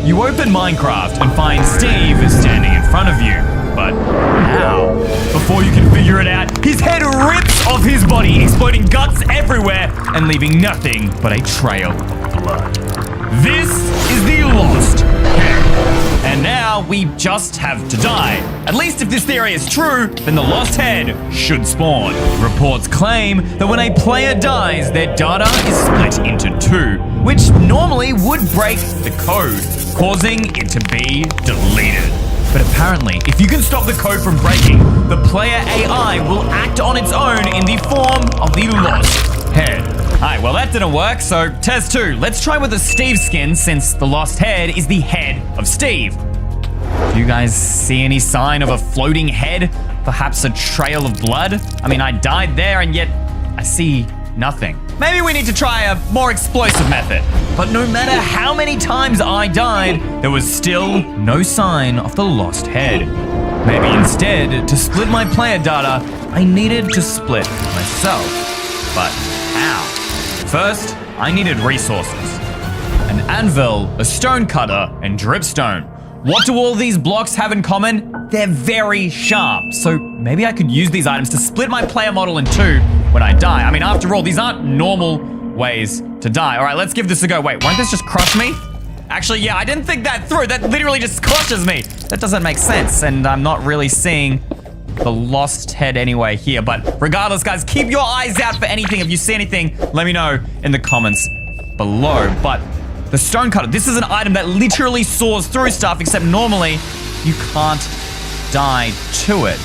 You open Minecraft and find Steve standing in front of you. But how? Before you can figure it out, his head rips off his body, exploding guts everywhere and leaving nothing but a trail of blood. This is the lost head. And now we just have to die. At least if this theory is true, then the lost head should spawn. Reports claim that when a player dies, their data is split into two, which normally would break the code, causing it to be deleted. But apparently, if you can stop the code from breaking, the player AI will act on its own in the form of the lost head. Alright, well that didn't work, so test 2. Let's try with the Steve skin since the lost head is the head of Steve. Do you guys see any sign of a floating head? Perhaps a trail of blood? I mean, I died there and yet I see nothing. Maybe we need to try a more explosive method. But no matter how many times I died, there was still no sign of the lost head. Maybe instead, to split my player data, I needed to split myself. But how? First, I needed resources. An anvil, a stone cutter, and dripstone. What do all these blocks have in common? They're very sharp, so maybe I could use these items to split my player model in two when I die. I mean, after all, these aren't normal ways to die. All right, let's give this a go. Wait, won't this just crush me? Actually, yeah, I didn't think that through. That literally just crushes me. That doesn't make sense, and I'm not really seeing the lost head anyway here. But regardless, guys, keep your eyes out for anything. If you see anything, let me know in the comments below. But the stone cutter, this is an item that literally saws through stuff, except normally you can't die to it.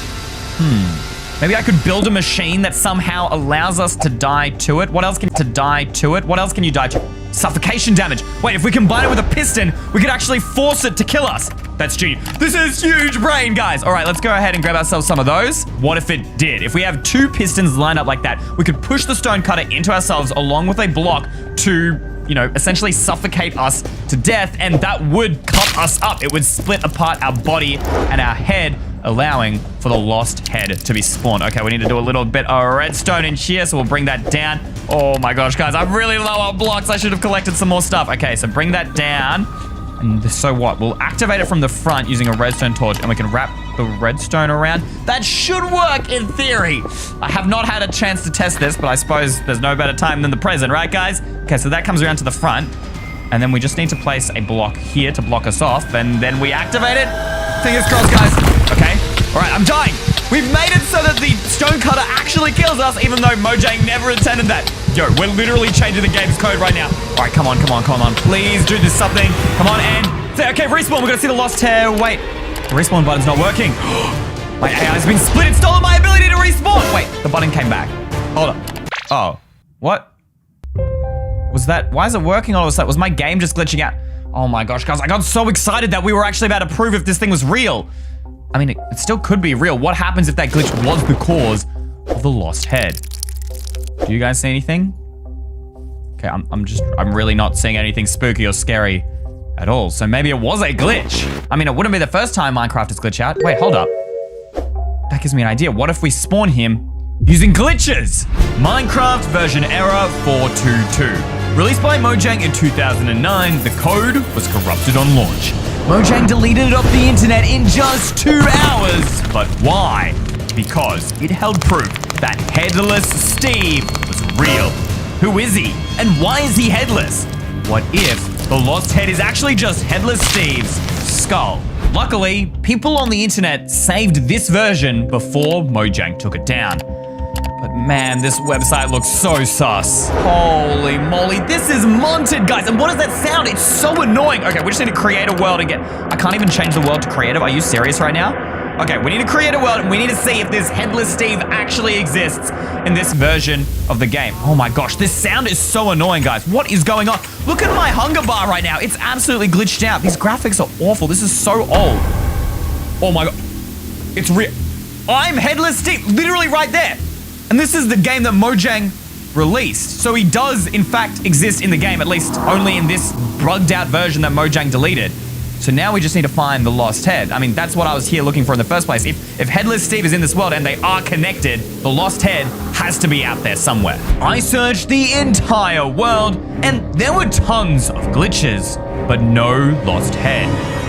Maybe I could build a machine that somehow allows us to die to it. What else can you die to? Suffocation damage. Wait, if we combine it with a piston, we could actually force it to kill us. That's genius. This is huge brain, guys. All right, let's go ahead and grab ourselves some of those. What if it did? If we have two pistons lined up like that, we could push the stone cutter into ourselves along with a block to, you know, essentially suffocate us to death, and that would cut us up. It would split apart our body and our head, allowing for the lost head to be spawned. Okay, we need to do a little bit of redstone in here, so we'll bring that down. Oh my gosh, guys, I'm really low on blocks. I should have collected some more stuff. Okay, so bring that down. And so what? We'll activate it from the front using a redstone torch, and we can wrap the redstone around. That should work in theory. I have not had a chance to test this, but I suppose there's no better time than the present, right, guys? Okay, so that comes around to the front, and then we just need to place a block here to block us off, and then we activate it. Fingers crossed, guys. Okay, all right, I'm dying. We've made it so that the stone cutter actually kills us, even though Mojang never intended that. Yo, we're literally changing the game's code right now. All right, come on. Please do this something. Come on, and say, okay, respawn. We're gonna see the lost hair. Wait, the respawn button's not working. My AI's been split. It stole my ability to respawn. Wait, the button came back. Hold on. Oh, what? Was that, why is it working all of a sudden? Was my game just glitching out? Oh my gosh, guys, I got so excited that we were actually about to prove if this thing was real. I mean, it still could be real. What happens if that glitch was the cause of the lost head? Do you guys see anything? Okay, I'm really not seeing anything spooky or scary at all. So maybe it was a glitch. I mean, it wouldn't be the first time Minecraft has glitched out. Wait, hold up. That gives me an idea. What if we spawn him using glitches? Minecraft version error 422. Released by Mojang in 2009, the code was corrupted on launch. Mojang deleted it off the internet in just 2 hours. But why? Because it held proof that headless Steve was real. Who is he? And why is he headless? What if the lost head is actually just headless Steve's skull? Luckily, people on the internet saved this version before Mojang took it down. But man, this website looks so sus. Holy moly, this is monted, guys. And what does that sound? It's so annoying. Okay, we just need to create a world and I can't even change the world to creative. Are you serious right now? Okay, we need to create a world and we need to see if this headless Steve actually exists in this version of the game. Oh my gosh, this sound is so annoying, guys. What is going on? Look at my hunger bar right now. It's absolutely glitched out. These graphics are awful. This is so old. Oh my god. It's real. I'm headless Steve, literally right there. And this is the game that Mojang released. So he does, in fact, exist in the game, at least only in this bugged out version that Mojang deleted. So now we just need to find the lost head. I mean, that's what I was here looking for in the first place. If Headless Steve is in this world and they are connected, the lost head has to be out there somewhere. I searched the entire world and there were tons of glitches, but no lost head.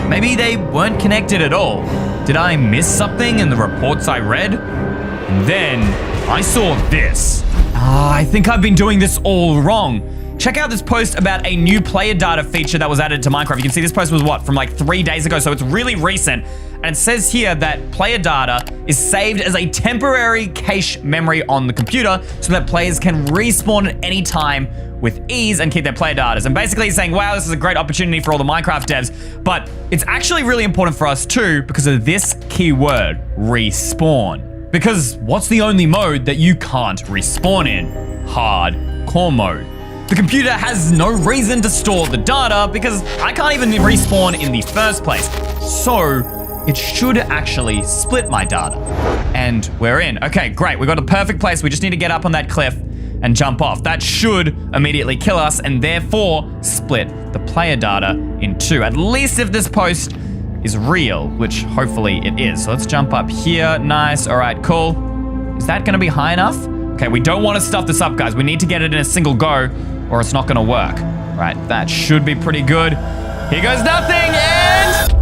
Maybe they weren't connected at all. Did I miss something in the reports I read? And then I saw this. I think I've been doing this all wrong. Check out this post about a new player data feature that was added to Minecraft. You can see this post was from like 3 days ago, so it's really recent. And it says here that player data is saved as a temporary cache memory on the computer so that players can respawn at any time with ease and keep their player data. And basically he's saying, wow, this is a great opportunity for all the Minecraft devs, but it's actually really important for us too because of this keyword, respawn. Because what's the only mode that you can't respawn in? Hardcore mode. The computer has no reason to store the data because I can't even respawn in the first place. So it should actually split my data. And we're in. Okay, great. We got a perfect place. We just need to get up on that cliff and jump off. That should immediately kill us and therefore split the player data in two. At least if this post is real, which hopefully it is. So let's jump up here. Nice. All right, cool. Is that going to be high enough? Okay, we don't want to stuff this up, guys. We need to get it in a single go or it's not gonna work. Right, that should be pretty good. Here goes nothing, and...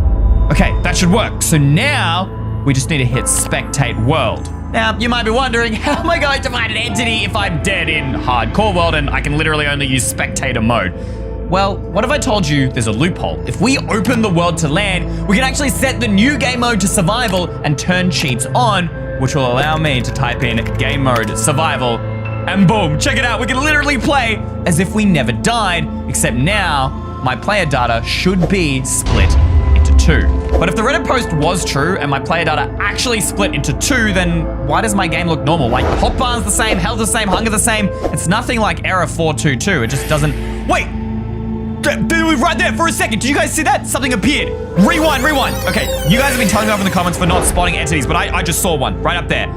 Okay, that should work. So now, we just need to hit spectate world. Now, you might be wondering, how am I going to find an entity if I'm dead in hardcore world and I can literally only use spectator mode? Well, what if I told you there's a loophole? If we open the world to land, we can actually set the new game mode to survival and turn cheats on, which will allow me to type in game mode survival. And boom, check it out. We can literally play as if we never died, except now my player data should be split into two. But if the Reddit post was true and my player data actually split into two, then why does my game look normal? Like hotbar's the same, health the same, hunger the same. It's nothing like error 422. It just doesn't, wait. Right there for a second. Did you guys see that? Something appeared. Rewind. Okay, you guys have been telling me off in the comments for not spotting entities, but I just saw one right up there.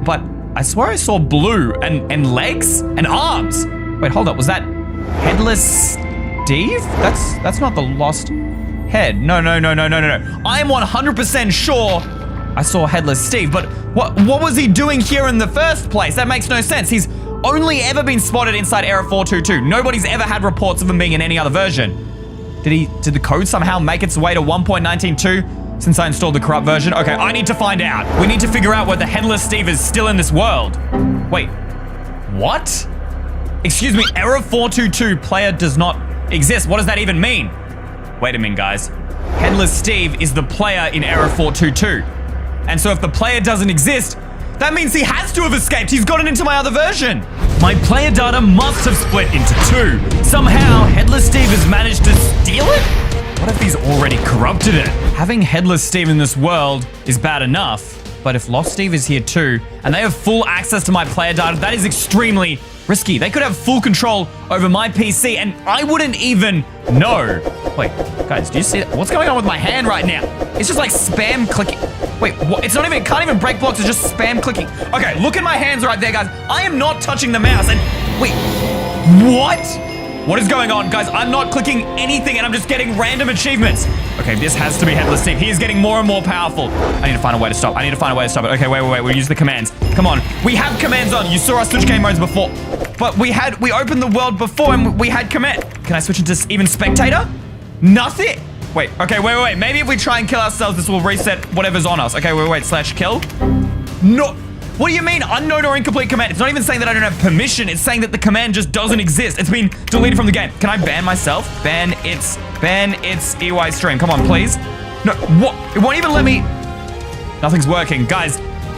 But I swear I saw blue and legs and arms. Wait, hold up. Was that Headless Steve? That's not the lost head. No. I am 100% sure I saw Headless Steve, but what was he doing here in the first place? That makes no sense. He's only ever been spotted inside error 422. Nobody's ever had reports of him being in any other version. Did the code somehow make its way to 1.19.2? Since I installed the corrupt version? Okay, I need to find out. We need to figure out whether Headless Steve is still in this world. Wait, what? Excuse me, error 422 player does not exist. What does that even mean? Wait a minute, guys. Headless Steve is the player in error 422. And so if the player doesn't exist, that means he has to have escaped. He's gotten into my other version. My player data must have split into two. Somehow, Headless Steve has managed to steal it? What if he's already corrupted it? Having Headless Steve in this world is bad enough, but if Lost Steve is here too, and they have full access to my player data, that is extremely risky. They could have full control over my PC, and I wouldn't even know. Wait, guys, do you see that? What's going on with my hand right now? It's just like spam clicking. Wait, what? It's not even, it can't even break blocks, it's just spam clicking. Okay, look at my hands right there, guys. I am not touching the mouse, and wait, what? What is going on? Guys, I'm not clicking anything and I'm just getting random achievements. Okay, this has to be Headless Steve. He is getting more and more powerful. I need to find a way to stop. it. Okay, wait. We'll use the commands. Come on. We have commands on. You saw us switch game modes before. But we opened the world before and we had command. Can I switch into even spectator? Nothing. Wait. Maybe if we try and kill ourselves, this will reset whatever's on us. Okay, wait. /kill. No. What do you mean, unknown or incomplete command? It's not even saying that I don't have permission. It's saying that the command just doesn't exist. It's been deleted from the game. Can I ban myself? Ban its EYstreem. Come on, please. No, what? It won't even let me. Nothing's working. Guys,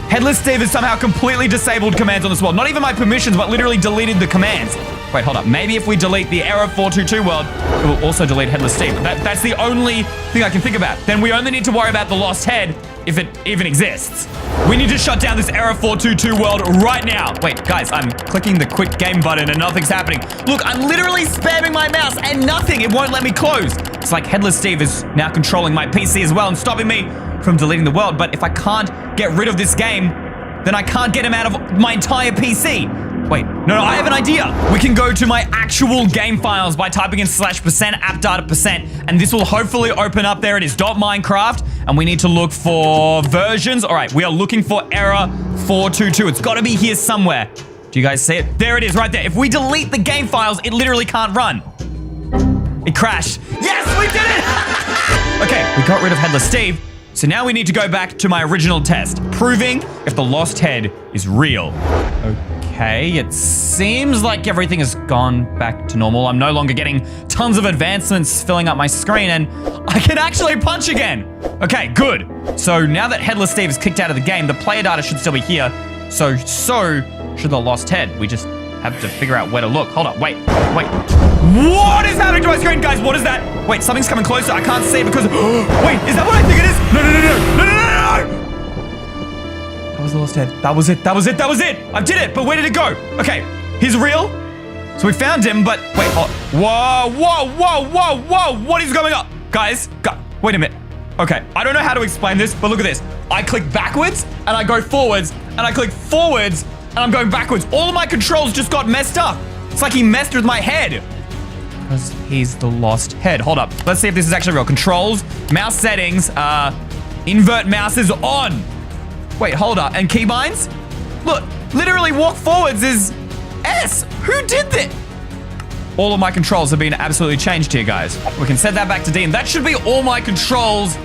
Headless Steve has somehow completely disabled commands on this world. Not even my permissions, but literally deleted the commands. Wait, hold up. Maybe if we delete the error 422 world, it will also delete Headless Steve. That's the only thing I can think about. Then we only need to worry about the lost head if it even exists. We need to shut down this error 422 world right now. Wait, guys, I'm clicking the quit game button and nothing's happening. Look, I'm literally spamming my mouse and nothing. It won't let me close. It's like Headless Steve is now controlling my PC as well and stopping me from deleting the world. But if I can't get rid of this game, then I can't get him out of my entire PC. Wait, no, I have an idea. We can go to my actual game files by typing in /% app data %, and this will hopefully open up. There it is, .minecraft, and we need to look for versions. All right, we are looking for error 422. It's got to be here somewhere. Do you guys see it? There it is, right there. If we delete the game files, it literally can't run. It crashed. Yes, we did it! Okay, we got rid of Headless Steve. So now we need to go back to my original test, proving if the lost head is real. Okay, it seems like everything has gone back to normal. I'm no longer getting tons of advancements filling up my screen, and I can actually punch again. Okay, good. So now that Headless Steve is kicked out of the game, the player data should still be here. So should the lost head. We just have to figure out where to look. Hold up, wait. What is happening to my screen, guys? What is that? Wait, something's coming closer. I can't see it because, wait, is that what I think it is? No. That was the lost head. That was it. I did it, but where did it go? Okay, he's real. So we found him, but wait, whoa. What is going on? Guys, wait a minute. Okay, I don't know how to explain this, but look at this. I click backwards, and I go forwards, and I click forwards, and I'm going backwards. All of my controls just got messed up. It's like he messed with my head. Because he's the lost head. Hold up. Let's see if this is actually real. Controls, mouse settings, invert mouse is on. Wait, hold up. And keybinds? Look, literally walk forwards is S. Who did that? All of my controls have been absolutely changed here, guys. We can set that back to D, and that should be all my controls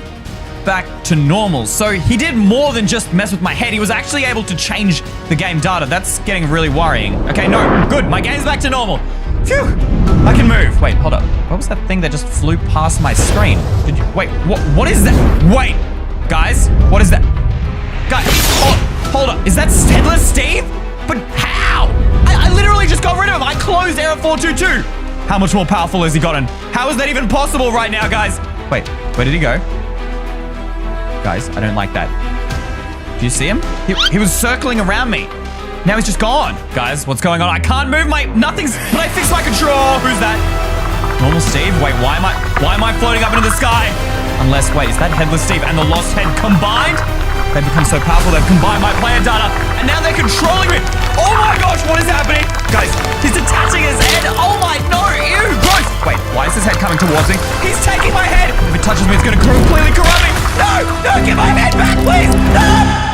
back to normal. So he did more than just mess with my head. He was actually able to change the game data. That's getting really worrying. Okay, no, good. My game's back to normal. Phew, I can move. Wait, hold up. What was that thing that just flew past my screen? Wait, what is that? Wait, guys, what is that? Guys, hold up. Is that Headless Steve? But how? I literally just got rid of him. I closed error 422. How much more powerful has he gotten? How is that even possible right now, guys? Wait, where did he go? Guys, I don't like that. Do you see him? He was circling around me. Now he's just gone. Guys, what's going on? I can't move but I fixed my control. Who's that? Normal Steve? Wait, why am I floating up into the sky? Unless, wait, is that Headless Steve and the Lost Head combined? They've become so powerful, they've combined my player data, and now they're controlling me. Oh my gosh, what is happening? Guys, he's detaching his head. Oh my, no, ew, gross. Wait, why is his head coming towards me? He's taking my head. If it touches me, it's gonna completely corrupt me. No, get my head back, please. No!